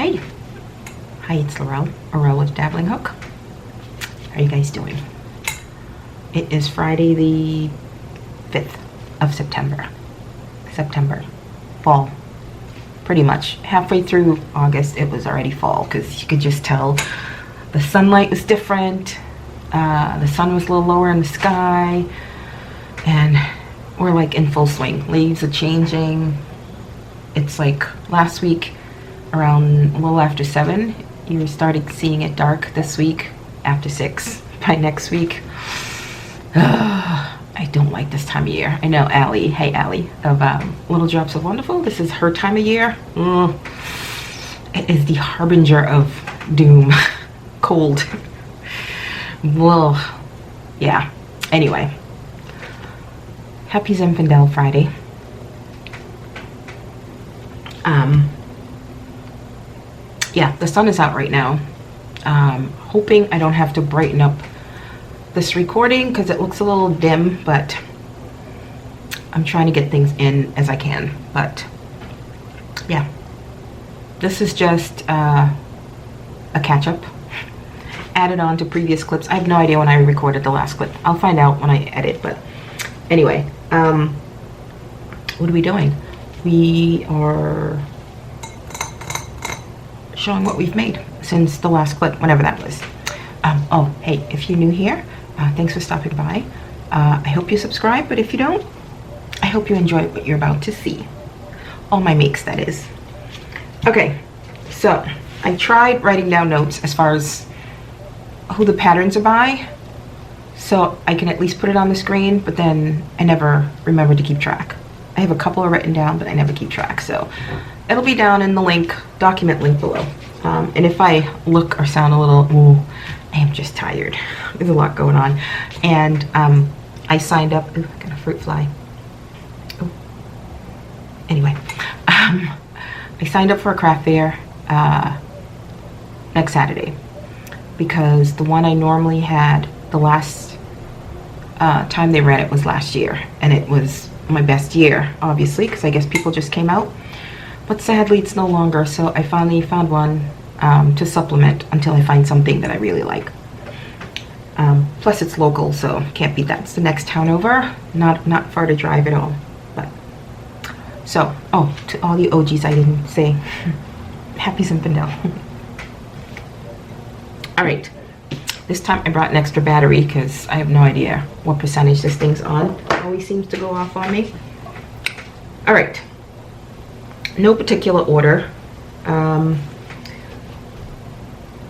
Hey. Hi, it's Laurel with Dabbling Hook. How are you guys doing? It is Friday the 5th of September. Fall. Pretty much. Halfway through August, it was already fall because you could just tell the sunlight was different. The sun was a little lower in the sky. And we're like in full swing. Leaves are changing. It's like last week around a little after 7, you started seeing it dark. This week after 6. By next week, I don't like this time of year. I know Allie, hey Allie, of Little Drops of Wonderful, this is her time of year. It is the harbinger of doom. Cold. Well, yeah. Anyway, happy Zinfandel Friday. Yeah, the sun is out right now. Hoping I don't have to brighten up this recording because it looks a little dim, but I'm trying to get things in as I can. But yeah, this is just a catch-up added on to previous clips. I have no idea when I recorded the last clip. I'll find out when I edit. But anyway, what are we doing? We are showing what we've made since the last clip, whenever that was. Oh, hey, if you're new here, thanks for stopping by. I hope you subscribe, but if you don't, I hope you enjoy what you're about to see. All my makes, that is. Okay, so I tried writing down notes as far as who the patterns are by, so I can at least put it on the screen, but then I never remember to keep track. I have a couple written down, but I never keep track, so it'll be down in the link, document link below. And if I look or sound a little, I am just tired. There's a lot going on. And I signed up, I got a fruit fly. Ooh. Anyway, I signed up for a craft fair next Saturday because the one I normally had, the last time they ran it was last year. And it was my best year, obviously, because I guess people just came out. But sadly, it's no longer, so I finally found one to supplement until I find something that I really like. Plus, it's local, so can't beat that. It's the next town over, not far to drive at all. But so, oh, to all the OGs I didn't say, happy Zinfandel. All right, this time I brought an extra battery because I have no idea what percentage this thing's on. It always seems to go off on me. All right. No particular order.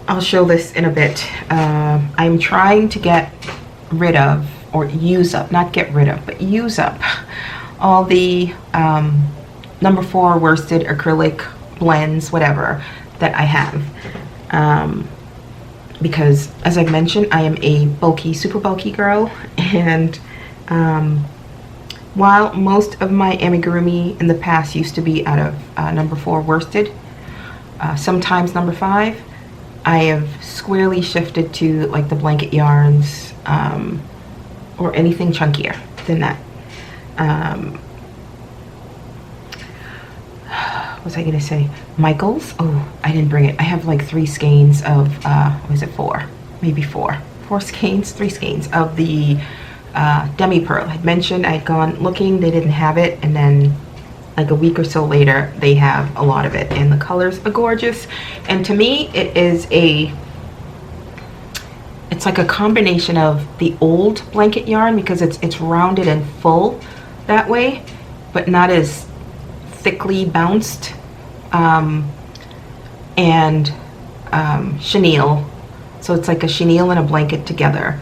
I'll show this in a bit. I'm trying to get rid of, or use up, not get rid of, but use up all the number 4 worsted acrylic blends, whatever, that I have. Because, as I've mentioned, I am a bulky, super bulky girl, and while most of my amigurumi in the past used to be out of number 4 worsted, sometimes number 5, I have squarely shifted to like the blanket yarns or anything chunkier than that. What was I gonna say? Michael's. Oh, I didn't bring it. I have like 3 skeins of what is it, 4? Maybe 4 skeins, 3 skeins of the demi pearl. I'd mentioned I'd gone looking, they didn't have it, and then like a week or so later they have a lot of it, and the colors are gorgeous. And to me it's like a combination of the old blanket yarn, because it's rounded and full that way, but not as thickly bounced, and chenille, so it's like a chenille and a blanket together,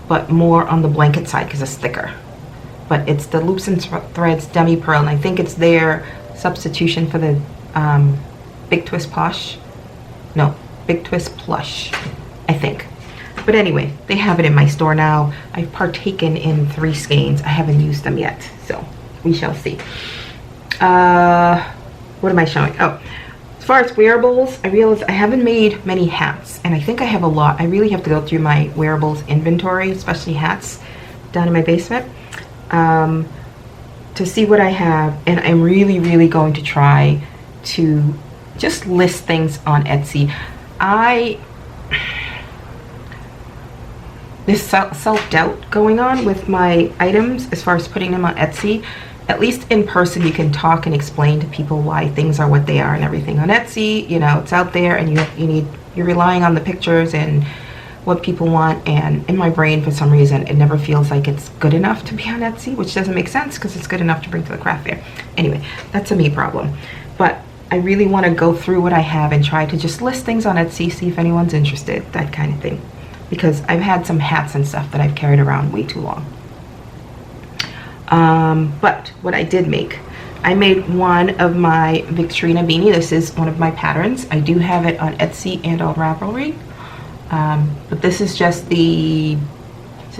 but more on the blanket side because it's thicker. But it's the Loops and Threads Demi Pearl, and I think it's their substitution for the Big Twist Plush. No, Big Twist Plush, I think. But anyway, they have it in my store now. I've partaken in 3 skeins. I haven't used them yet, so we shall see. What am I showing? Oh, as far as wearables, I realized I haven't made many hats, and I think I have a lot. I really have to go through my wearables inventory, especially hats, down in my basement, to see what I have. And I'm really going to try to just list things on Etsy. There's self-doubt going on with my items as far as putting them on Etsy. At least in person, you can talk and explain to people why things are what they are and everything. On Etsy, you know, it's out there, and you're relying on the pictures and what people want. And in my brain, for some reason, it never feels like it's good enough to be on Etsy, which doesn't make sense because it's good enough to bring to the craft fair. Anyway, that's a me problem. But I really want to go through what I have and try to just list things on Etsy, see if anyone's interested, that kind of thing. Because I've had some hats and stuff that I've carried around way too long. But what I did make, I made one of my Victorina beanie. This is one of my patterns. I do have it on Etsy and on Ravelry. But this is just is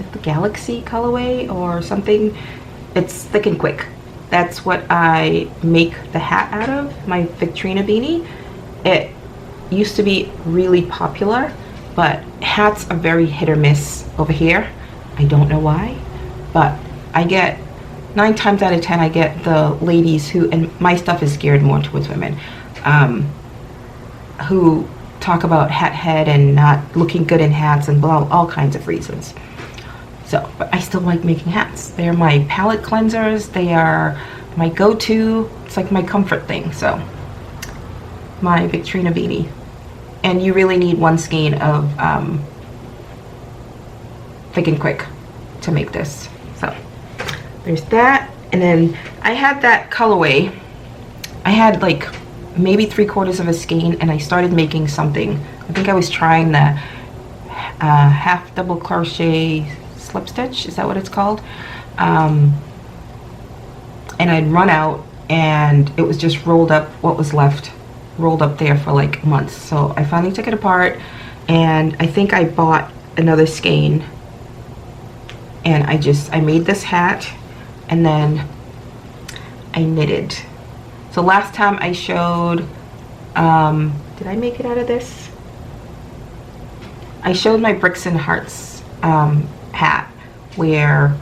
it the Galaxy colorway or something? It's thick and quick. That's what I make the hat out of, my Victorina beanie. It used to be really popular, but hats are very hit or miss over here. I don't know why, but I get 9 times out of 10, I get the ladies who, and my stuff is geared more towards women, who talk about hat head and not looking good in hats and blah, all kinds of reasons. So, but I still like making hats. They're my palette cleansers. They are my go-to. It's like my comfort thing. So, my Victorina beanie. And you really need 1 skein of thick and quick to make this. So, there's that. And then I had that colorway. I had like maybe 3/4 of a skein, and I started making something. I think I was trying the half double crochet slip stitch. Is that what it's called? And I'd run out, and it was just rolled up. What was left rolled up there for like months. So I finally took it apart, and I think I bought another skein, and I made this hat, and then I knitted. So last time I showed, did I make it out of this? I showed my Bricks and Hearts hat, where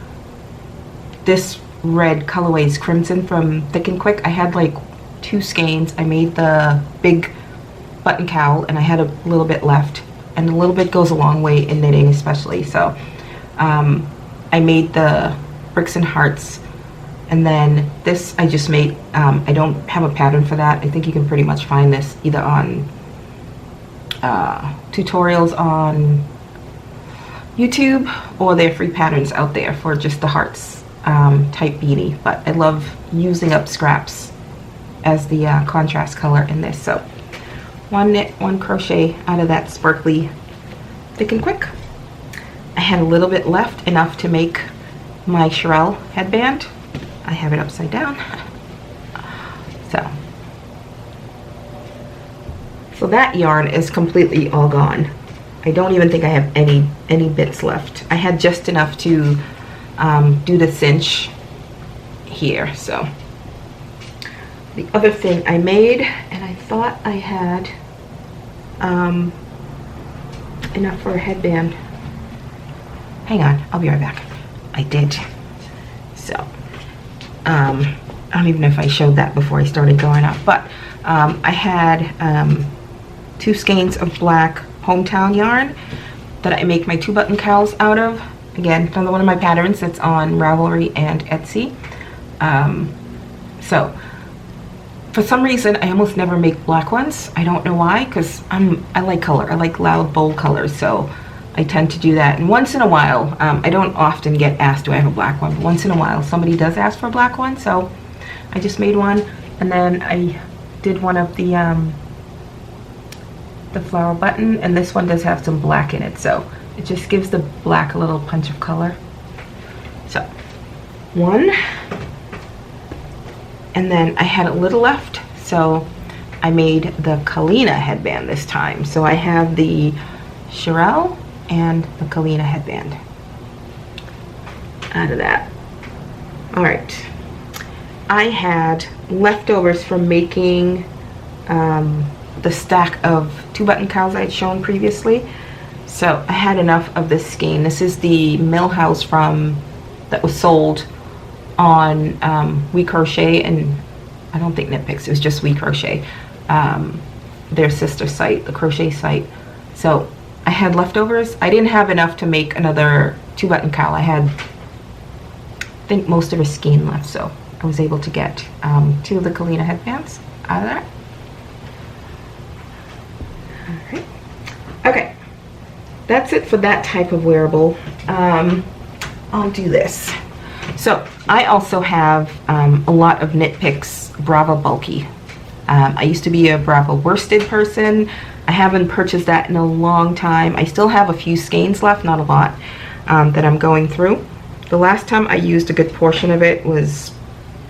this red colorway is Crimson from Thick and Quick. I had like 2 skeins. I made the big button cowl, and I had a little bit left, and a little bit goes a long way in knitting, especially. So I made the Bricks and Hearts. And then this I just made, I don't have a pattern for that. I think you can pretty much find this either on tutorials on YouTube, or there are free patterns out there for just the hearts type beanie. But I love using up scraps as the contrast color in this. So 1 knit, 1 crochet out of that sparkly Thick and Quick. I had a little bit left, enough to make my Shirelle headband. I have it upside down. So that yarn is completely all gone. I don't even think I have any bits left. I had just enough to do the cinch here. So the other thing I made, and I thought I had enough for a headband. Hang on, I'll be right back. I did. So I don't even know if I showed that before I started going up, but I had 2 skeins of black Hometown yarn that I make my 2 button cowls out of. Again, another one of my patterns that's on Ravelry and Etsy. So for some reason I almost never make black ones. I don't know why, because I like color. I like loud, bold colors, so I tend to do that. And once in a while, I don't often get asked, do I have a black one? But once in a while, somebody does ask for a black one, so I just made one. And then I did one of the flower button, and this one does have some black in it, so it just gives the black a little punch of color. So, 1. And then I had a little left, so I made the Kalina headband this time. So I have the Shirelle and the Kalina headband out of that. All right, I had leftovers from making the stack of 2 button cowls I had shown previously. So I had enough of this skein. This is the Millhouse that was sold on We Crochet, and I don't think Knit Picks, it was just We Crochet. their sister site, the crochet site. So I had leftovers. I didn't have enough to make another 2-button cowl. I had, I think, most of a skein left, so I was able to get 2 of the Kalina headbands out of that. Alright. Okay. That's it for that type of wearable. I'll do this. So I also have a lot of Knit Picks Brava Bulky. I used to be a Brava worsted person. I haven't purchased that in a long time. I still have a few skeins left, not a lot, that I'm going through. The last time I used a good portion of it was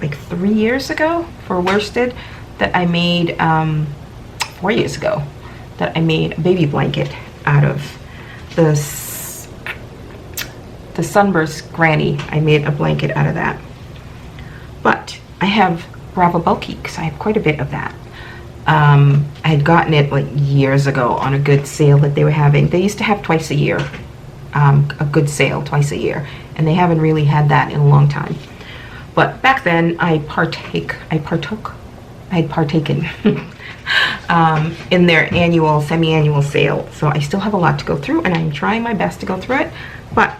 like 3 years ago for worsted, that I made 4 years ago, that I made a baby blanket out of the Sunburst Granny. I made a blanket out of that. But I have Brava Bulky because I have quite a bit of that. I had gotten it like years ago on a good sale that they were having. They used to have twice a year, a good sale twice a year, and they haven't really had that in a long time. But back then I had partaken in their annual, semi-annual sale. So I still have a lot to go through, and I'm trying my best to go through it. But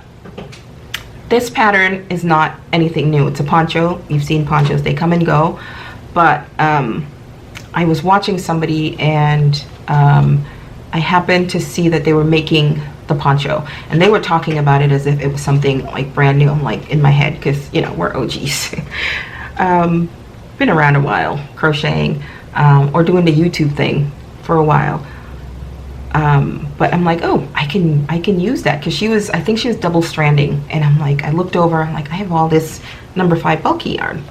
this pattern is not anything new. It's a poncho. You've seen ponchos, they come and go. But I was watching somebody, and I happened to see that they were making the poncho, and they were talking about it as if it was something like brand new. I'm like, in my head, because you know, we're OGs. Been around a while crocheting, or doing the YouTube thing for a while. But I'm like, oh, I can use that, because I think she was double stranding, and I'm like, I looked over, I'm like, I have all this number 5 bulky yarn.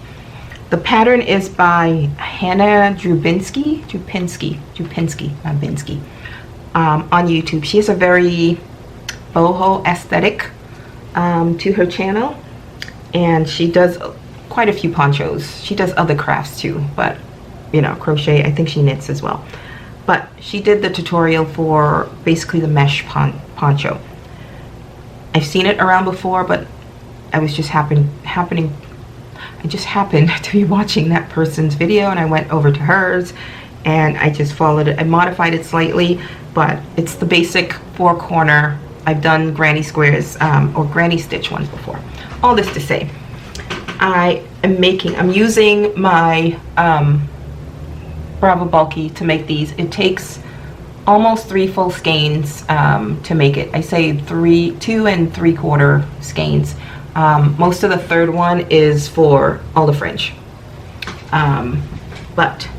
The pattern is by Hannah Drubinski, not Binsky, on YouTube. She has a very boho aesthetic to her channel, and she does quite a few ponchos. She does other crafts too, but you know, crochet, I think she knits as well. But she did the tutorial for basically the mesh poncho. I've seen it around before, but I was just I just happened to be watching that person's video, and I went over to hers, and I just followed it. I modified it slightly, but it's the basic 4-corner. I've done granny squares or granny stitch ones before. All this to say, I'm using my Brava Bulky to make these. It takes almost 3 full skeins to make it. I say 2 3/4 skeins. Most of the third one is for all the fringe. But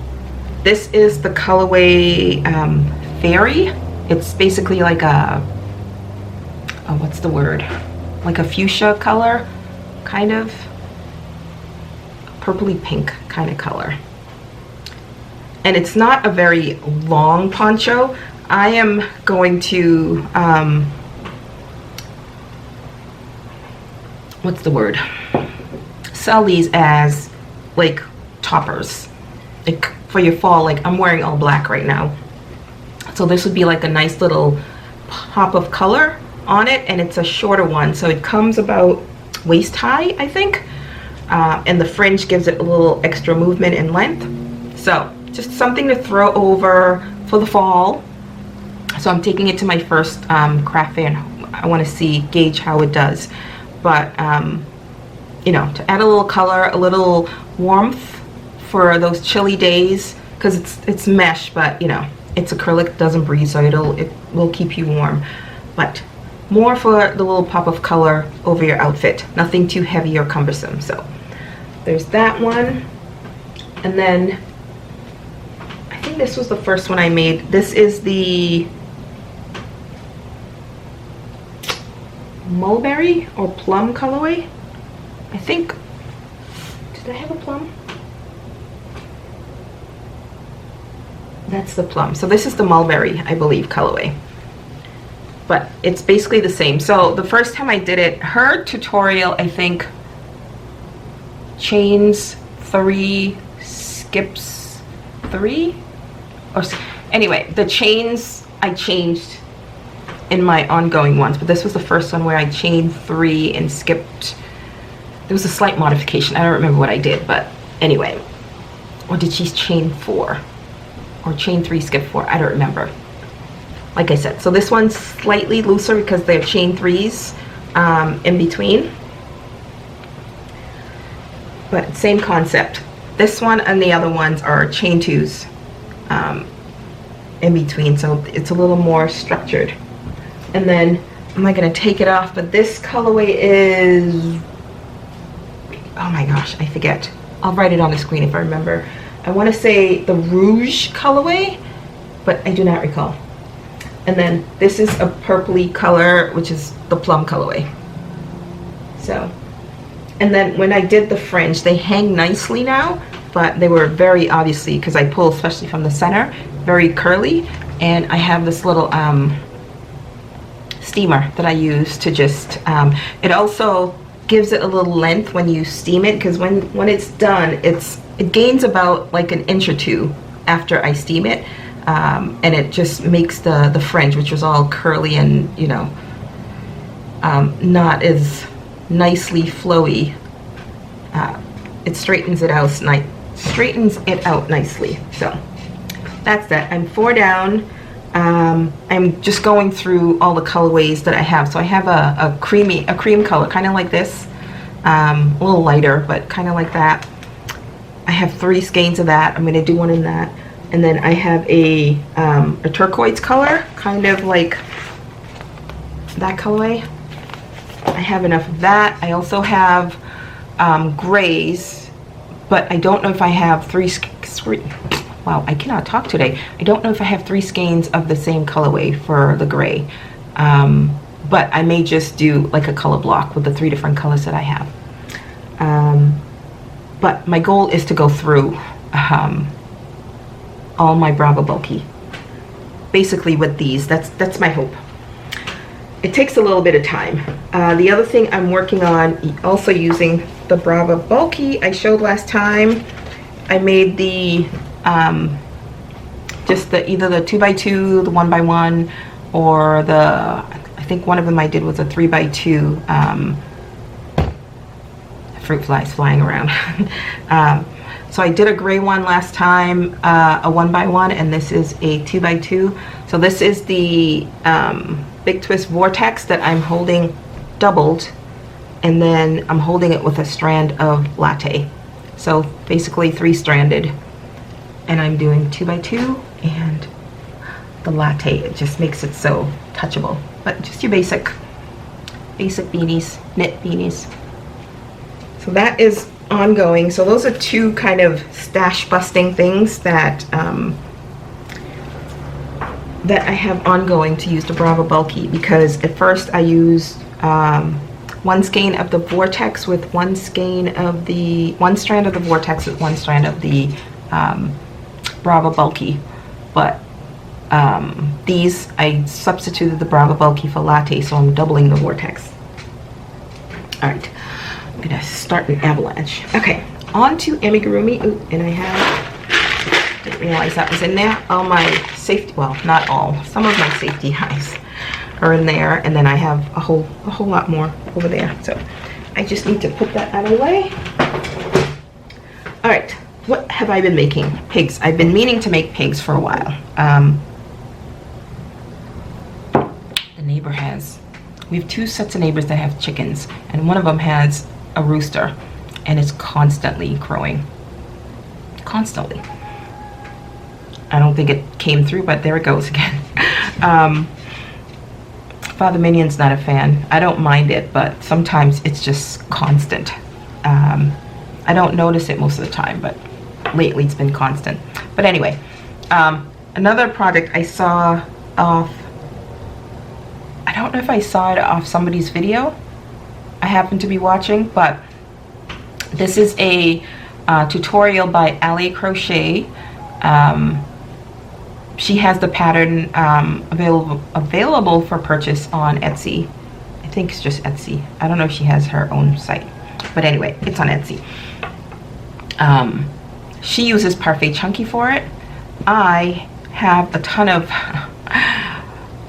this is the colorway Fairy. It's basically like a, what's the word? Like a fuchsia color, kind of. Purpley pink kind of color. And it's not a very long poncho. I am going to, what's the word? Sell these as like toppers, like for your fall. Like I'm wearing all black right now, so this would be like a nice little pop of color on it, and it's a shorter one, so it comes about waist high, I think, and the fringe gives it a little extra movement and length. So just something to throw over for the fall. So I'm taking it to my first craft fair, and I want to gauge how it does. But you know, to add a little color, a little warmth for those chilly days, because it's mesh, but you know, it's acrylic, it doesn't breathe, so it will keep you warm. But more for the little pop of color over your outfit, nothing too heavy or cumbersome. So there's that one. And then I think this was the first one I made. This is the mulberry or plum colorway, I think. Did I have a plum? That's the plum. So this is the mulberry, I believe, colorway. But it's basically the same. So the first time I did it, her tutorial, I think, chains 3, skips 3, or anyway, the chains I changed in my ongoing ones, but this was the first one where I chained 3 and skipped. There was a slight modification. I don't remember what I did, but anyway. Or did she chain 4? or chain 3, skip 4, I don't remember. Like I said, so this one's slightly looser because they're chain 3s in between, but same concept. This one and the other ones are chain 2s in between, so it's a little more structured. And then I'm not going to take it off, but this colorway is, oh my gosh, I forget. I'll write it on the screen if I remember. I want to say the Rouge colorway, but I do not recall. And then this is a purpley color, which is the plum colorway. So, and then when I did the fringe, they hang nicely now, but they were very obviously, because I pull especially from the center, very curly. And I have this little steamer that I use to just, it also gives it a little length when you steam it, because when it's done, it gains about like an inch or 2 after I steam it. And it just makes the fringe, which was all curly and, you know, not as nicely flowy. It straightens it out nicely. So that's that. I'm 4 down. I'm just going through all the colorways that I have. So I have a cream color, kind of like this, a little lighter, but kind of like that. I have 3 skeins of that. I'm going to do one in that. And then I have a turquoise color, kind of like that colorway. I have enough of that. I also have grays, but I don't know if I have 3, wow, I cannot talk today. I don't know if I have 3 skeins of the same colorway for the gray. But I may just do like a color block with the 3 different colors that I have. But my goal is to go through all my Bravo Bulky, basically with these. That's my hope. It takes a little bit of time. The other thing I'm working on, also using the Bravo Bulky I showed last time, I made the just either the 2x2, the 1x1, or I think one of them I did was a 3x2. Fruit flies flying around. So I did a gray one last time, a 1x1, and this is a 2x2. So this is the Big Twist Vortex that I'm holding doubled, and then I'm holding it with a strand of latte. So basically 3-stranded, and I'm doing 2x2 and the latte. It just makes it so touchable. But just your basic beanies, knit beanies. So that is ongoing. So those are 2 kind of stash busting things that that I have ongoing to use the Bravo Bulky, because at first I used 1 skein of the Vortex with 1 skein of the 1 strand of the Vortex with 1 strand of the Bravo Bulky, but these I substituted the Bravo Bulky for latte, so I'm doubling the Vortex. All right. I'm gonna start an avalanche. Okay, on to amigurumi. Ooh, and I didn't realize that was in there. All my safety, well, not all, some of my safety eyes are in there, and then I have a whole lot more over there. So I just need to put that out of the way. All right, what have I been making? Pigs. I've been meaning to make pigs for a while. The neighbor has. We have 2 sets of neighbors that have chickens, and one of them has a rooster, and it's constantly crowing. Constantly. I don't think it came through, but there it goes again. Father Minion's not a fan. I don't mind it, but sometimes it's just constant. I don't notice it most of the time, but lately it's been constant. But anyway, another project I saw off, I don't know if I saw it off somebody's video I happened to be watching, but this is a tutorial by Ali Crochet. She has the pattern available for purchase on Etsy. I think it's just Etsy. I don't know if she has her own site, but anyway, it's on Etsy. She uses Parfait Chunky for it. I have a ton of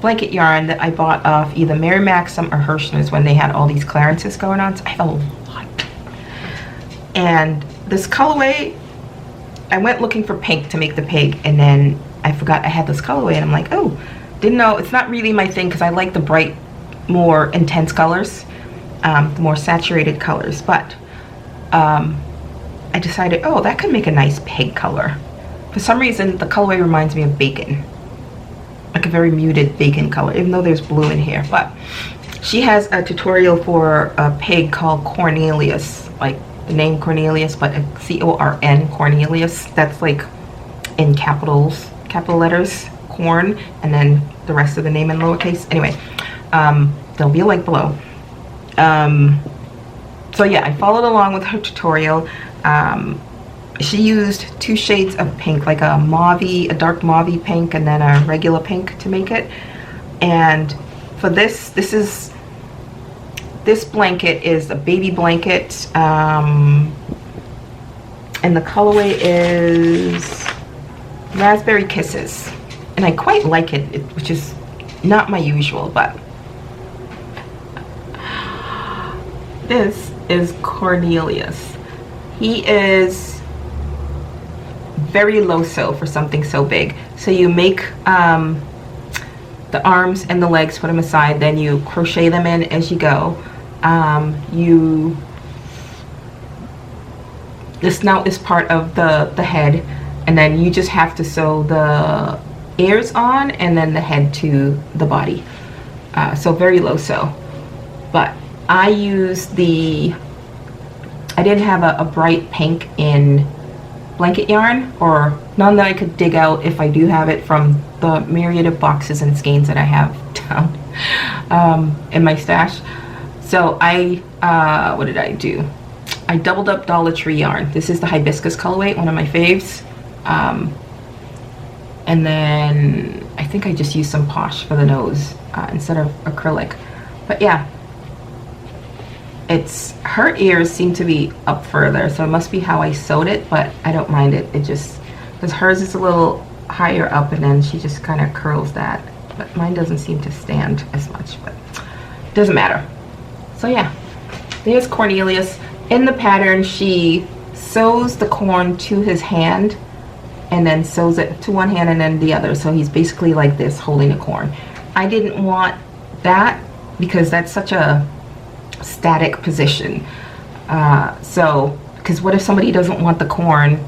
blanket yarn that I bought off either Mary Maxim or Hirschner's when they had all these clearances going on. So I have a lot. And this colorway, I went looking for pink to make the pig, and then I forgot I had this colorway, and I'm like, oh, didn't know. It's not really my thing because I like the bright, more intense colors, the more saturated colors. But I decided, oh, that could make a nice pig color. For some reason, the colorway reminds me of bacon, like a very muted bacon color, even though there's blue in here. But she has a tutorial for a pig called Cornelius, like the name Cornelius, but C-O-R-N, Cornelius. That's like in capital letters, corn, and then the rest of the name in lowercase. Anyway, there'll be a link below. So yeah, I followed along with her tutorial. She used 2 shades of pink, like a dark mauve pink, and then a regular pink to make it. And for this blanket is a baby blanket, and the colorway is Raspberry Kisses, and I quite like it, which is not my usual. But this is Cornelius. He is very low sew for something so big. So you make the arms and the legs, put them aside, then you crochet them in as you go. The snout is part of the head, and then you just have to sew the ears on and then the head to the body. So very low sew. But I didn't have a bright pink in blanket yarn, or none that I could dig out if I do have it from the myriad of boxes and skeins that I have down in my stash. So what did I do? I doubled up Dollar Tree yarn. This is the hibiscus colorway, one of my faves. And then I think I just used some Posh for the nose instead of acrylic. But yeah, her ears seem to be up further, so it must be how I sewed it, but I don't mind it. It just, because hers is a little higher up, and then she just kind of curls that. But mine doesn't seem to stand as much, but it doesn't matter. So yeah, there's Cornelius. In the pattern, she sews the corn to his hand, and then sews it to one hand and then the other. So he's basically like this, holding the corn. I didn't want that because that's such a static position. Because what if somebody doesn't want the corn,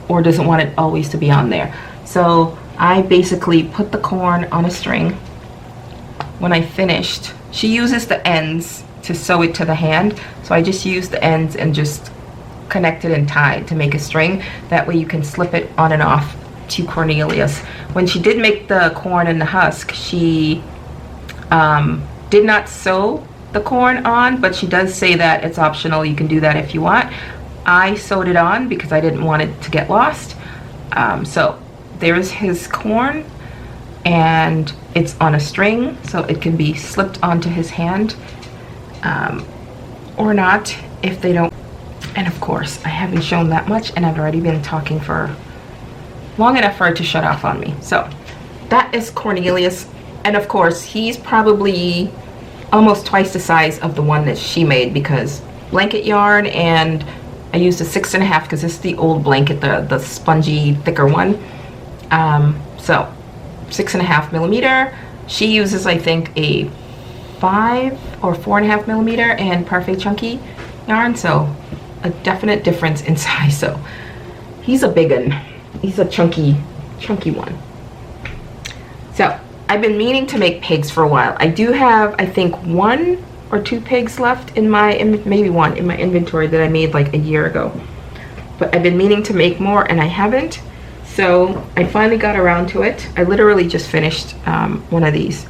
or doesn't want it always to be on there? So I basically put the corn on a string. When I finished, she uses the ends to sew it to the hand, so I just used the ends and just connected and tied to make a string. That way you can slip it on and off to Cornelius. When she did make the corn and the husk, she did not sew the corn on, but she does say that it's optional. You can do that if you want. I sewed it on because I didn't want it to get lost. So there's his corn, and it's on a string, so it can be slipped onto his hand, or not if they don't. And of course, I haven't shown that much, and I've already been talking for long enough for it to shut off on me. So that is Cornelius, and of course he's probably almost twice the size of the one that she made, because blanket yarn, and I used a 6.5 because this is the old blanket, the spongy thicker one. So 6.5 millimeter. She uses, I think, a 5 or 4.5 millimeter and Parfait chunky yarn, so a definite difference in size. So he's a big one. He's a chunky one. So I've been meaning to make pigs for a while. I do have, I think, 1 or 2 pigs left in my, maybe 1 in my inventory that I made like a year ago. But I've been meaning to make more, and I haven't. So I finally got around to it. I literally just finished one of these.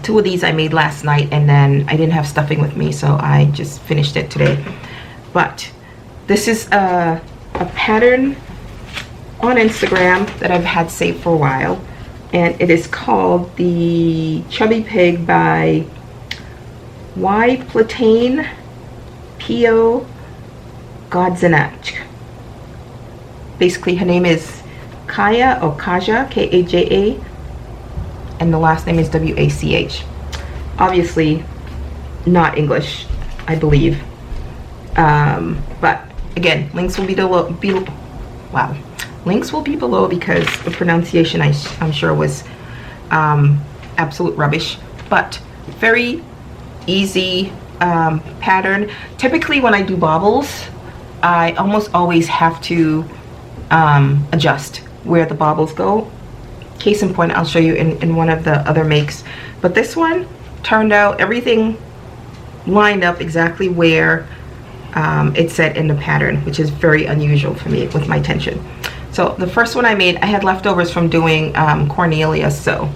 2 of these I made last night, and then I didn't have stuffing with me, so I just finished it today. But this is a pattern on Instagram that I've had saved for a while, and it is called the Chubby Pig by Y Platane Pio Godzinach. Basically, her name is Kaya, or Kaja, K-A-J-A, and the last name is W-A-C-H. Obviously not English, I believe. But again, links will be below. Links will be below because the pronunciation I'm sure was absolute rubbish, but very easy pattern. Typically when I do baubles, I almost always have to adjust where the baubles go. Case in point, I'll show you in one of the other makes, but this one turned out everything lined up exactly where it said in the pattern, which is very unusual for me with my tension. So the first one I made, I had leftovers from doing Cornelia, so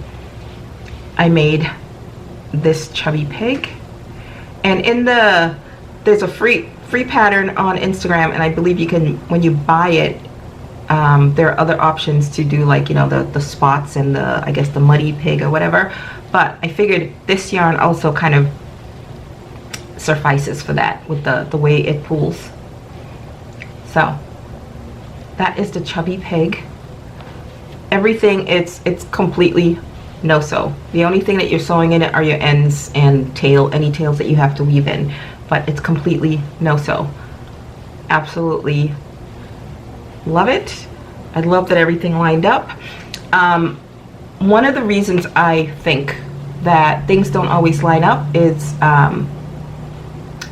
I made this chubby pig. And in there's a free pattern on Instagram, and I believe you can, when you buy it, there are other options to do, like, you know, the spots and the, I guess, the muddy pig or whatever. But I figured this yarn also kind of suffices for that with the way it pulls. So that is the chubby pig. Everything, it's completely no-sew. The only thing that you're sewing in it are your ends and tail, any tails that you have to weave in, but it's completely no-sew. Absolutely love it. I love that everything lined up. One of the reasons I think that things don't always line up is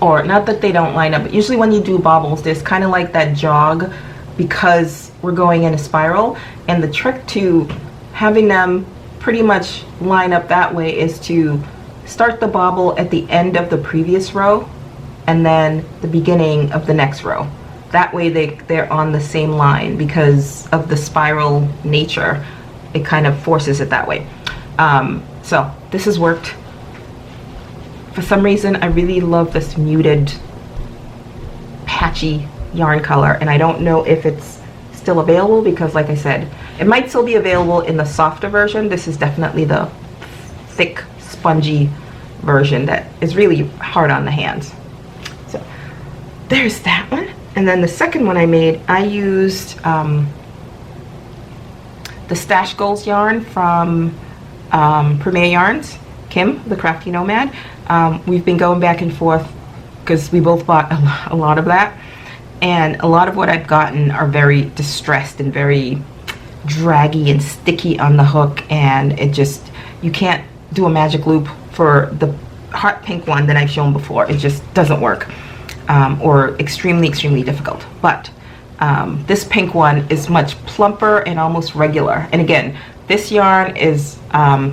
or not that they don't line up, but usually when you do baubles, there's kind of like that jog because we're going in a spiral, and the trick to having them pretty much line up that way is to start the bauble at the end of the previous row and then the beginning of the next row. That way they're on the same line because of the spiral nature. It kind of forces it that way. So this has worked. For some reason, I really love this muted, patchy yarn color, and I don't know if it's still available because, like I said, it might still be available in the softer version. This is definitely the thick, spongy version that is really hard on the hands. So there's that one. And then the second one I made, I used the Stash Goals yarn from Premier Yarns, Kim, the Crafty Nomad. We've been going back and forth because we both bought a lot of that, and a lot of what I've gotten are very distressed and very draggy and sticky on the hook, and it just, you can't do a magic loop for the hot pink one that I've shown before. It just doesn't work, or extremely difficult. But this pink one is much plumper and almost regular. And again, this yarn is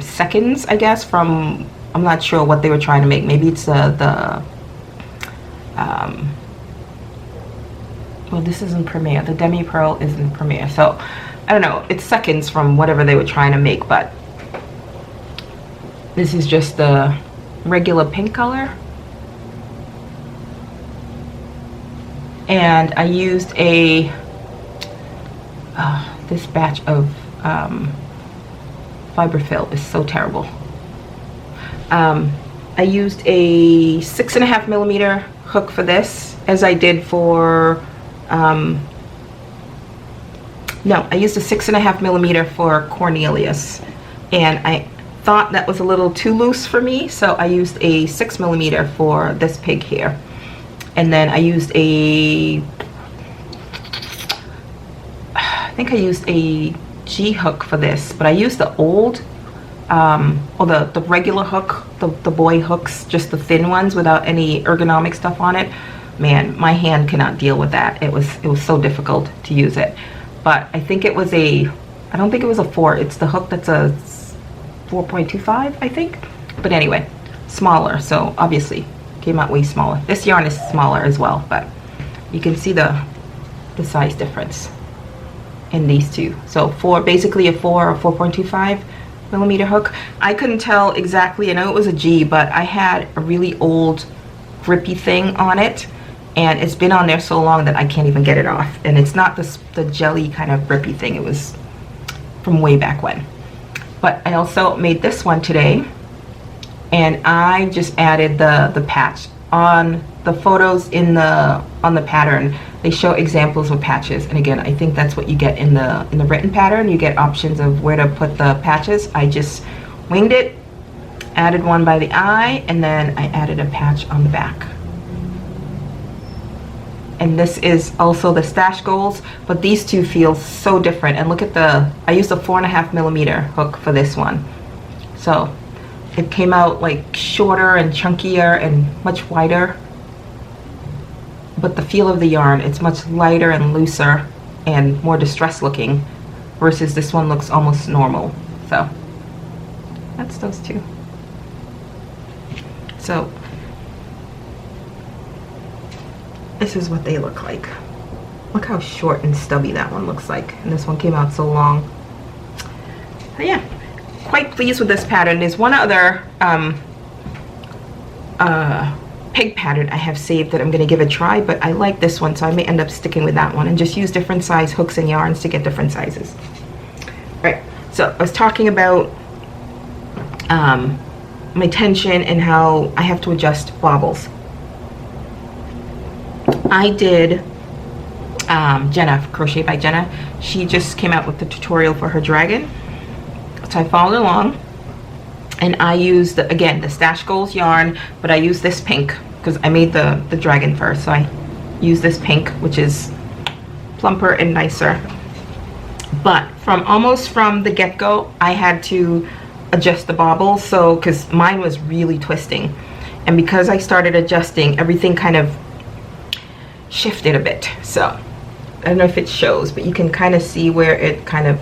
seconds, I guess, from, I'm not sure what they were trying to make. Maybe it's well, this isn't Premier. The Demi Pearl isn't Premier. So I don't know. It's seconds from whatever they were trying to make, but this is just the regular pink color. And I used this batch of fiberfill is so terrible. I used a 6.5 millimeter hook for this, as I did for no, I used a 6.5 millimeter for Cornelius, and I thought that was a little too loose for me, so I used a 6 millimeter for this pig here. And then I used I think I used a G hook for this, but I used the old or the regular hook, the boy hooks, just the thin ones without any ergonomic stuff on it. Man, my hand cannot deal with that. It was so difficult to use it. But I think it was I don't think it was a 4. It's the hook that's a 4.25, I think. But anyway, smaller, so obviously came out way smaller. This yarn is smaller as well, but you can see the size difference in these two. So basically a 4 or 4.25 millimeter hook. I couldn't tell exactly. I know it was a G, but I had a really old grippy thing on it, and it's been on there so long that I can't even get it off. And it's not the jelly kind of grippy thing. It was from way back when. But I also made this one today, and I just added the patch on the photos on the pattern. They show examples of patches, and again, I think that's what you get in the written pattern. You get options of where to put the patches. I just winged it, added one by the eye, and then I added a patch on the back. and this is also the Stash Goals, but these two feel so different. And look at I used a 4.5mm hook for this one, so it came out like shorter and chunkier and much wider, but the feel of the yarn, it's much lighter and looser and more distressed looking, versus this one looks almost normal. So that's those two. So this is what they look like. Look how short and stubby that one looks like, and this one came out so long. But yeah, quite pleased with this pattern. There's one other pig pattern I have saved that I'm going to give a try, but I like this one, so I may end up sticking with that one and just use different size hooks and yarns to get different sizes. Right, so I was talking about my tension and how I have to adjust bobbles. I did Jenna, Crochet by Jenna. She just came out with the tutorial for her dragon, so I followed along, and I used again the Stash Goals yarn, but I used this pink because I made the dragon first, so I used this pink, which is plumper and nicer. But almost from the get-go, I had to adjust the bobbles, so because mine was really twisting, and because I started adjusting, everything kind of shifted a bit. So I don't know if it shows, but you can kind of see where it kind of,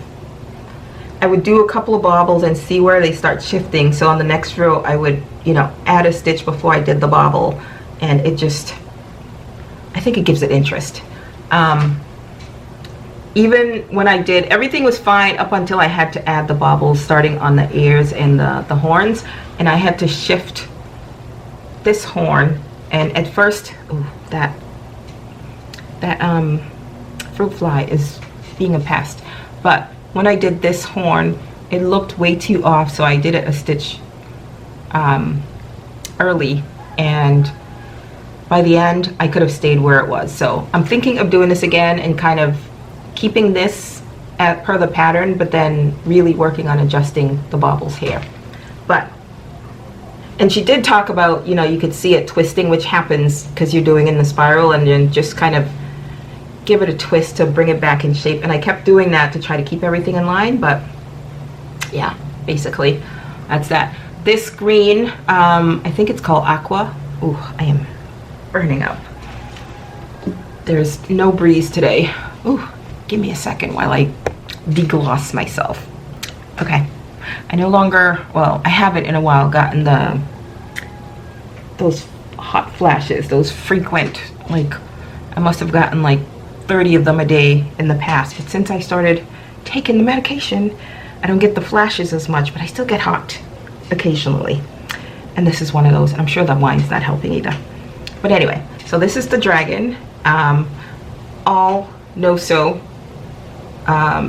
I would do a couple of bobbles and see where they start shifting, so on the next row I would, you know, add a stitch before I did the bobble, and it just, I think it gives it interest. Even when I did, everything was fine up until I had to add the bobbles starting on the ears and the horns, and I had to shift this horn, and at first, ooh, that fruit fly is being a pest, but when I did this horn, it looked way too off, so I did it a stitch early, and by the end I could have stayed where it was. So I'm thinking of doing this again and kind of keeping this per the pattern, but then really working on adjusting the bobbles here. And she did talk about, you know, you could see it twisting, which happens because you're doing in the spiral, and then just kind of give it a twist to bring it back in shape. And I kept doing that to try to keep everything in line, but yeah, basically that's that. This green, I think it's called Aqua. Ooh, I am burning up. There's no breeze today. Ooh, give me a second while I degloss myself. Okay, I no longer, well, I haven't in a while gotten those hot flashes, those frequent, like I must have gotten like 30 of them a day in the past, but since I started taking the medication, I don't get the flashes as much, but I still get hot occasionally, and this is one of those. I'm sure the wine's not helping either, but anyway, so this is the dragon, all no-sew.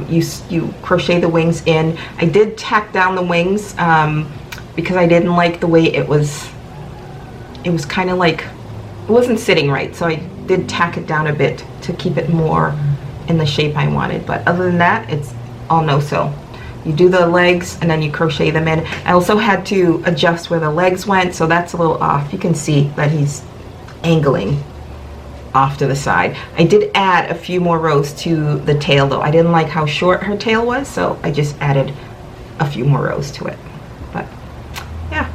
You crochet the wings in. I did tack down the wings because I didn't like the way it was kind of like, it wasn't sitting right, so I did tack it down a bit to keep it more in the shape I wanted, but other than that, it's all no-sew. You do the legs and then you crochet them in. I also had to adjust where the legs went, so that's a little off. You can see that he's angling off to the side. I did add a few more rows to the tail though. I didn't like how short her tail was, so I just added a few more rows to it. But yeah,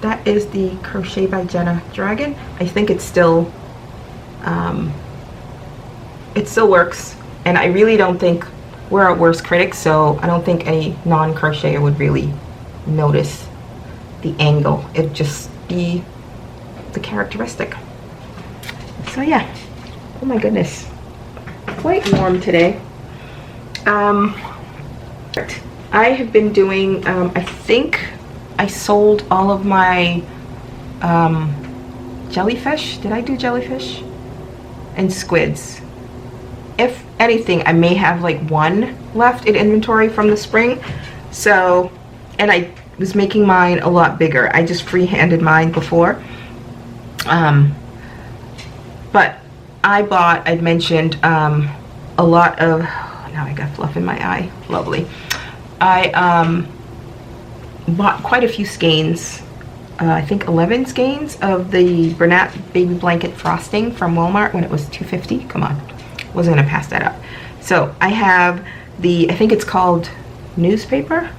that is the Crochet by Jenna dragon. I think it's still it still works, and I really don't think we're our worst critics, so I don't think any non-crocheter would really notice the angle. It'd just be the characteristic. So yeah, oh my goodness, quite warm today. I have been doing, I think I sold all of my jellyfish. Did I do jellyfish? And squids. If anything, I may have like one left in inventory from the spring. So, and I was making mine a lot bigger. I just free-handed mine before. But I bought, I'd mentioned, a lot of, now I got fluff in my eye, lovely. I bought quite a few skeins I think 11 skeins of the Bernat baby blanket frosting from Walmart when it was $2.50. Come on, wasn't gonna pass that up. So I have the, I think it's called newspaper.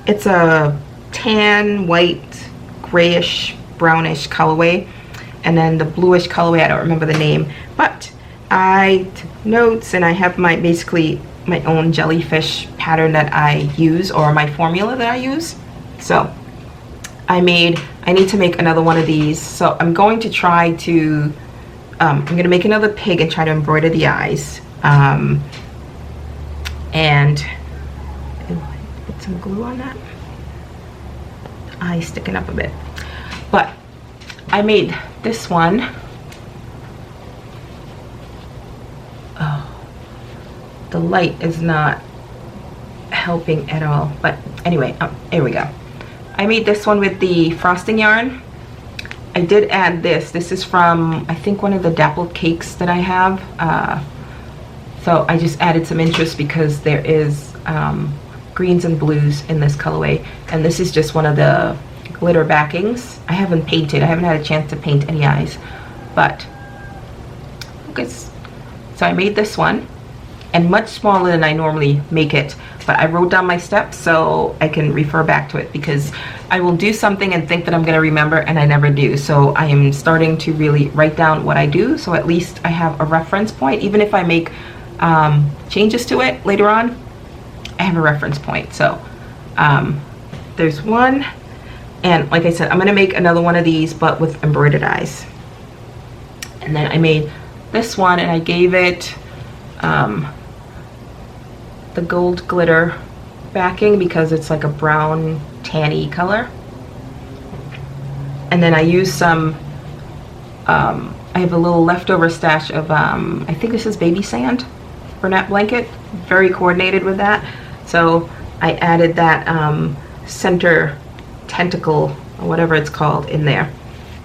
It's a tan, white, grayish, brownish colorway, and then the bluish colorway, I don't remember the name, but I took notes and I have my, basically my own jellyfish pattern that I use, or my formula that I use. So I need to make another one of these. So I'm going to try to, I'm going to make another pig and try to embroider the eyes. And put some glue on that. Eye sticking up a bit. But I made this one. Oh, the light is not helping at all. But anyway, here we go. I made this one with the frosting yarn. I did add this. This is from, I think, one of the dappled cakes that I have. So I just added some interest because there is greens and blues in this colorway. And this is just one of the glitter backings. I haven't painted. I haven't had a chance to paint any eyes. But focus. So I made this one, and much smaller than I normally make it. But I wrote down my steps so I can refer back to it, because I will do something and think that I'm going to remember and I never do. So I am starting to really write down what I do, so at least I have a reference point. Even if I make changes to it later on, I have a reference point. So there's one, and like I said, I'm going to make another one of these but with embroidered eyes. And then I made this one and I gave it the gold glitter backing because it's like a brown tanny color. And then I used some I have a little leftover stash of I think this is baby sand Bernat blanket, very coordinated with that, so I added that center tentacle or whatever it's called in there.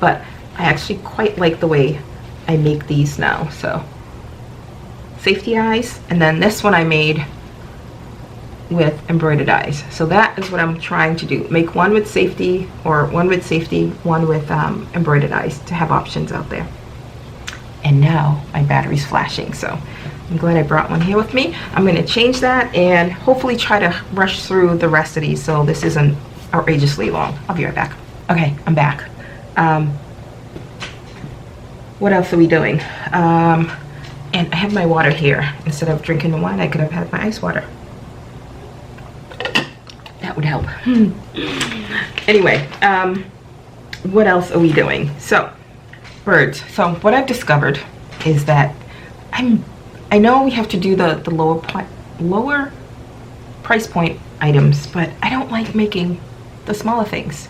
But I actually quite like the way I make these now. So safety eyes, and then this one I made with embroidered eyes. So that is what I'm trying to do, make one with safety, or one with safety, one with embroidered eyes, to have options out there. And now my battery's flashing, so I'm glad I brought one here with me. I'm going to change that and hopefully try to rush through the rest of these so this isn't outrageously long. I'll be right back. Okay, I'm back. What else are we doing? And I have my water here. Instead of drinking the wine, I could have had my ice water. That would help. Anyway, what else are we doing? So, birds. So what I've discovered is that I know we have to do the lower price point items, but I don't like making the smaller things.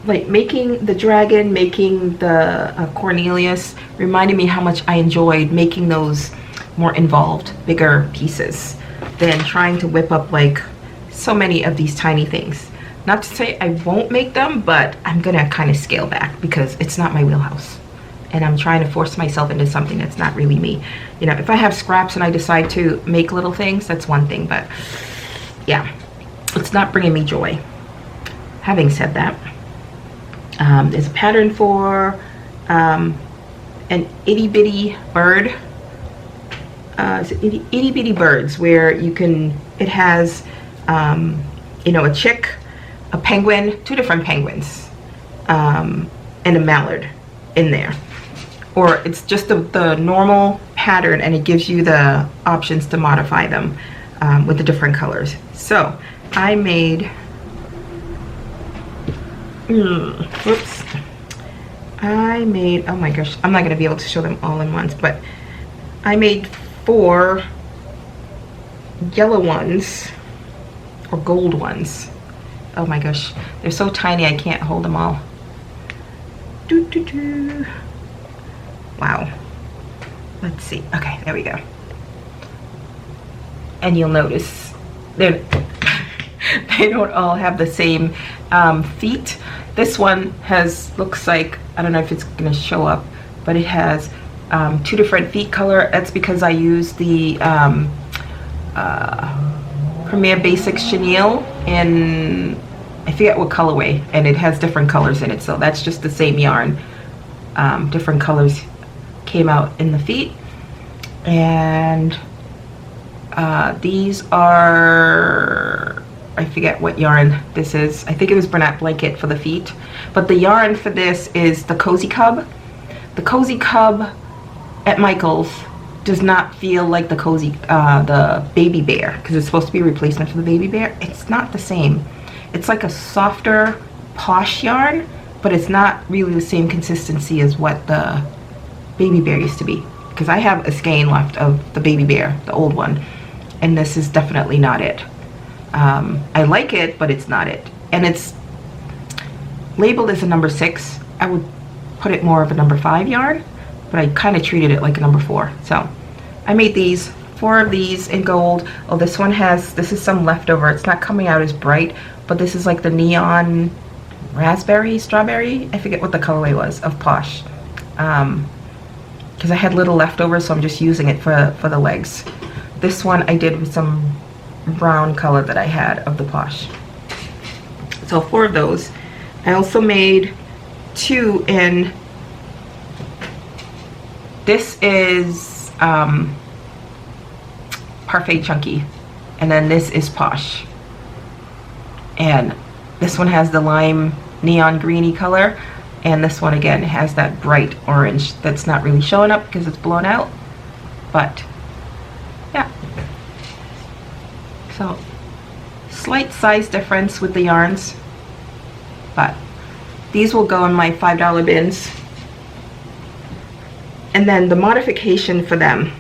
Like making the dragon, making the Cornelius reminded me how much I enjoyed making those more involved, bigger pieces than trying to whip up like so many of these tiny things. Not to say I won't make them, but I'm gonna kind of scale back because it's not my wheelhouse. And I'm trying to force myself into something that's not really me. You know, if I have scraps and I decide to make little things, that's one thing, but yeah, it's not bringing me joy. Having said that, there's a pattern for an itty bitty bird. Itty bitty birds, where you can, it has, you know, a chick, a penguin, two different penguins, and a mallard in there. Or it's just the normal pattern, and it gives you the options to modify them with the different colors. So I made, whoops, I made, oh my gosh, I'm not going to be able to show them all in once, but I made 4 yellow ones, or gold ones. Oh my gosh, they're so tiny I can't hold them all. Wow. Let's see. Okay, there we go. And you'll notice they don't all have the same feet. This one has, looks like, I don't know if it's gonna show up, but it has 2 different feet color. That's because I used the Premier Basics chenille in I forget what colorway, and it has different colors in it, so that's just the same yarn. Different colors came out in the feet. And these are, I forget what yarn this is. I think it was Bernat Blanket for the feet, but the yarn for this is the Cozy Cub. The Cozy Cub at Michael's does not feel like the the Baby Bear, because it's supposed to be a replacement for the Baby Bear. It's not the same. It's like a softer Posh yarn, but it's not really the same consistency as what the Baby Bear used to be, because I have a skein left of the Baby Bear, the old one, and this is definitely not it. I like it, but it's not it. And it's labeled as a number 6. I would put it more of a number 5 yarn, but I kind of treated it like a number 4. So I made these 4 of these in gold. Oh, this one has, this is some leftover. It's not coming out as bright, but this is like the neon raspberry, strawberry, I forget what the colorway was, of Posh. Because I had little leftovers, so I'm just using it for the legs. This one I did with some brown color that I had of the Posh. So 4 of those. I also made 2 in, this is Parfait Chunky, and then this is Posh. And this one has the lime neon greeny color, and this one again has that bright orange that's not really showing up because it's blown out, but yeah. So slight size difference with the yarns, but these will go in my $5 bins. And then the modification for them,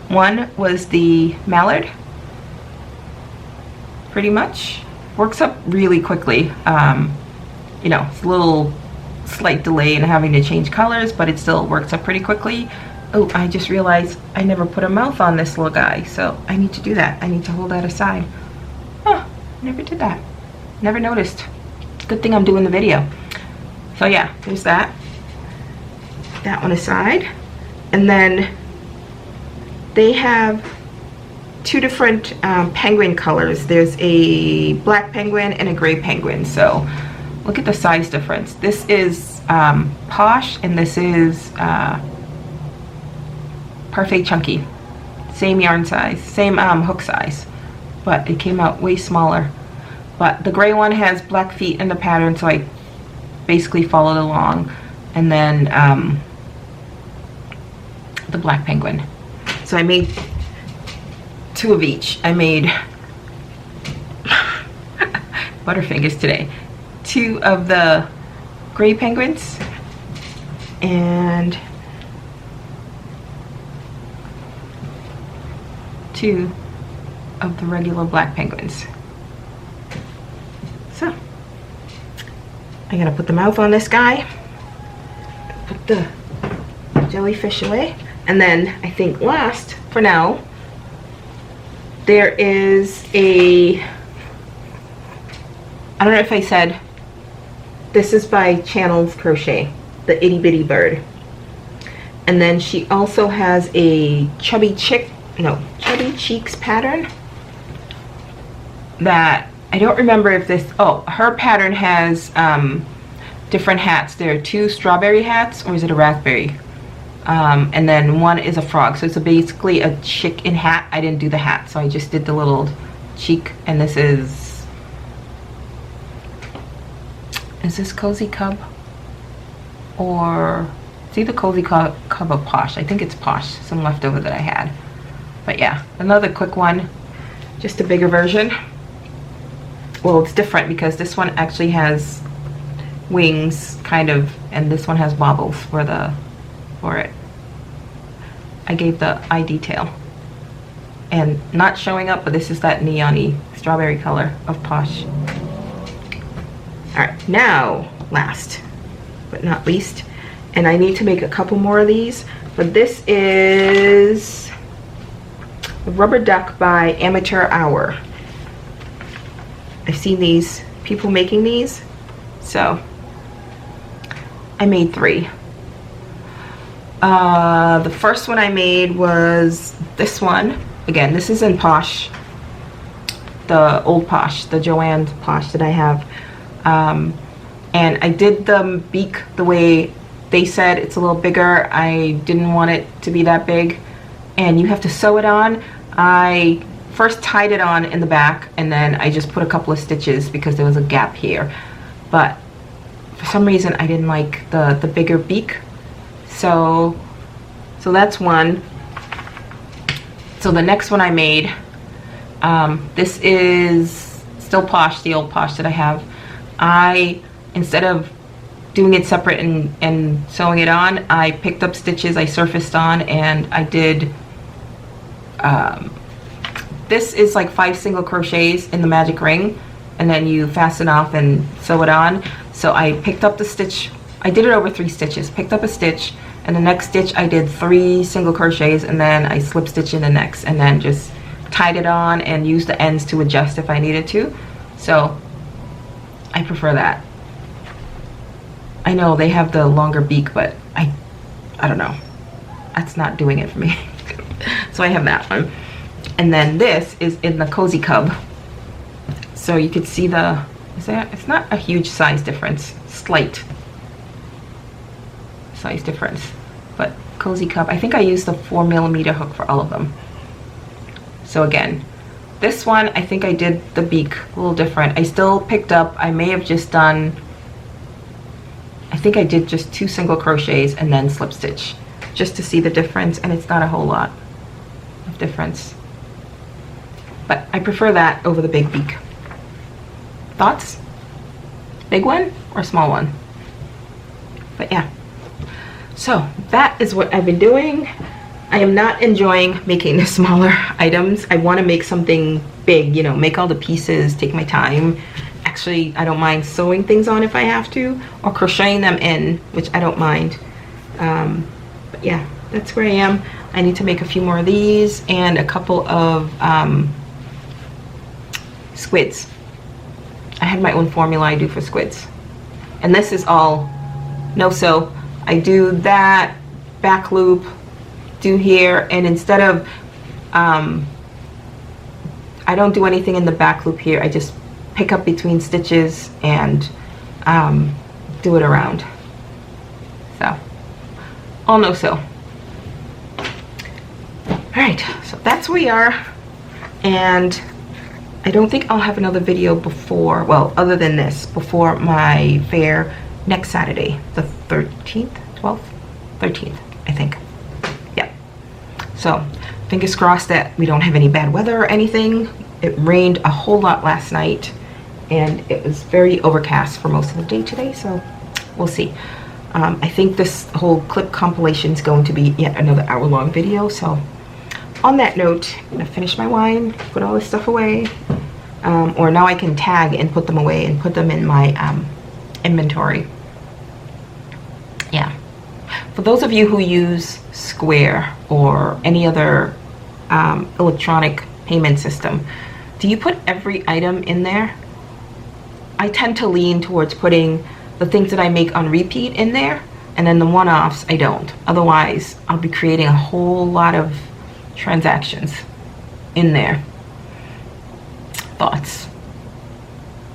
one was the mallard. Pretty much works up really quickly. You know, it's a little slight delay in having to change colors, but it still works up pretty quickly. Oh, I just realized I never put a mouth on this little guy, so I need to do that. I need to hold that aside. Oh, never did that. Never noticed. Good thing I'm doing the video. So yeah, there's that. That one aside. And then they have 2 different penguin colors. There's a black penguin and a gray penguin. So look at the size difference. This is Posh, and this is Parfait Chunky. Same yarn size, same hook size, but it came out way smaller. But the gray one has black feet in the pattern, so I basically followed along. And then the black penguin. So I made 2 of each. I made Butterfingers today. 2 of the gray penguins and 2 of the regular black penguins. So I gotta put the mouth on this guy, put the jellyfish away, and then I think last for now there is a, I don't know if I said, this is by Channels Crochet, the itty bitty bird. And then she also has a Chubby Cheeks pattern that I don't remember if this, oh, her pattern has different hats. There are 2 strawberry hats, or is it a raspberry? And then one is a frog. So it's basically a chicken hat. I didn't do the hat, so I just did the little cheek. And this is this Cozy Cub? Or it's either Cozy Cub or Posh. I think it's Posh, some leftover that I had. But yeah, another quick one, just a bigger version. Well, it's different because this one actually has wings, kind of, and this one has bobbles for it. I gave the eye detail. And not showing up, but this is that neon-y strawberry color of Posh. Alright, now, last but not least, and I need to make a couple more of these, but this is Rubber Duck by Amateur Hour. I've seen these people making these, so I made 3. The first one I made was this one. Again, this is in Posh. the old Posh, the Joanne Posh that I have. And I did the beak the way they said. It's a little bigger. I didn't want it to be that big. And you have to sew it on. I first tied it on in the back, and then I just put a couple of stitches because there was a gap here. But for some reason I didn't like the bigger beak. So that's one. So the next one I made, this is still Posh, the old Posh that I have. Instead of doing it separate and sewing it on, I picked up stitches, I surfaced on, and I did, this is like 5 single crochets in the magic ring, and then you fasten off and sew it on. So I picked up the stitch, I did it over 3 stitches, picked up a stitch, and the next stitch I did 3 single crochets, and then I slip stitch in the next, and then just tied it on and used the ends to adjust if I needed to. So I prefer that. I know they have the longer beak, but I don't know, that's not doing it for me. So I have that one, and then this is in the Cozy Cub. So you could see it's not a huge size difference, slight size difference, but Cozy Cub, I think I used the 4mm hook for all of them. So again, this one, I think I did the beak a little different. I still picked up, I may have just done, I think I did just 2 single crochets and then slip stitch, just to see the difference, and it's not a whole lot of difference. But I prefer that over the big beak. Thoughts? Big one or small one? But yeah. So that is what I've been doing. I am not enjoying making the smaller items. I want to make something big, you know, make all the pieces, take my time. Actually, I don't mind sewing things on if I have to, or crocheting them in, which I don't mind. But yeah, that's where I am. I need to make a few more of these and a couple of squids. I had my own formula I do for squids. And this is all no sew. I do that, back loop, do here, and instead of, I don't do anything in the back loop here. I just pick up between stitches and do it around. So, all no sew. Alright, so that's where we are, and I don't think I'll have another video before, well, other than this, before my fair next Saturday, the 13th, 12th, 13th, I think. Yeah. So, fingers crossed that we don't have any bad weather or anything. It rained a whole lot last night, and it was very overcast for most of the day today, so we'll see. I think this whole clip compilation is going to be yet another hour-long video, so on that note, I'm gonna finish my wine, put all this stuff away, or now I can tag and put them away and put them in my inventory. Yeah. For those of you who use Square or any other electronic payment system, do you put every item in there? I tend to lean towards putting the things that I make on repeat in there, and then the one-offs I don't. Otherwise, I'll be creating a whole lot of transactions in there. Thoughts?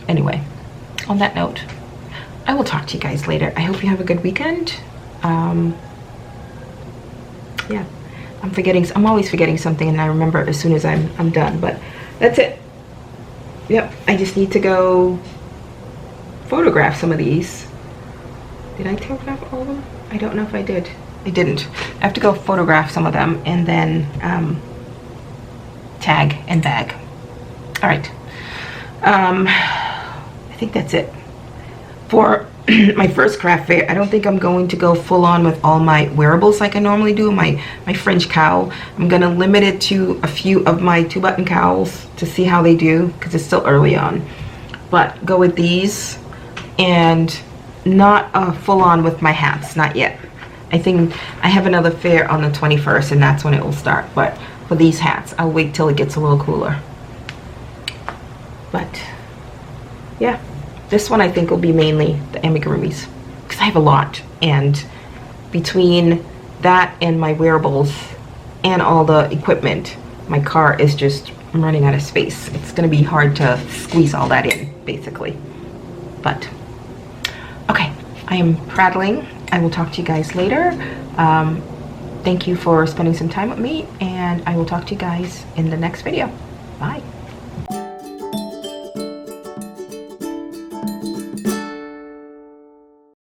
Anyway, on that note, I will talk to you guys later. I hope you have a good weekend. Yeah, I'm always forgetting something, and I remember as soon as I'm done, but that's it. Yep, I just need to go photograph some of these. Did I photograph all of them? I don't know if I did. I didn't. I have to go photograph some of them and then tag and bag. All right. I think that's it for my first craft fair. I don't think I'm going to go full on with all my wearables like I normally do. My French cowl, I'm gonna limit it to a few of my 2-button cowls to see how they do, because it's still early on. But go with these, and not full on with my hats, not yet. I think I have another fair on the 21st, and that's when it will start. But for these hats, I'll wait till it gets a little cooler. But yeah, this one I think will be mainly the amigurumis, because I have a lot, and between that and my wearables and all the equipment, my car is just I'm running out of space. It's going to be hard to squeeze all that in, basically. But, okay, I am prattling. I will talk to you guys later. Thank you for spending some time with me, and I will talk to you guys in the next video. Bye.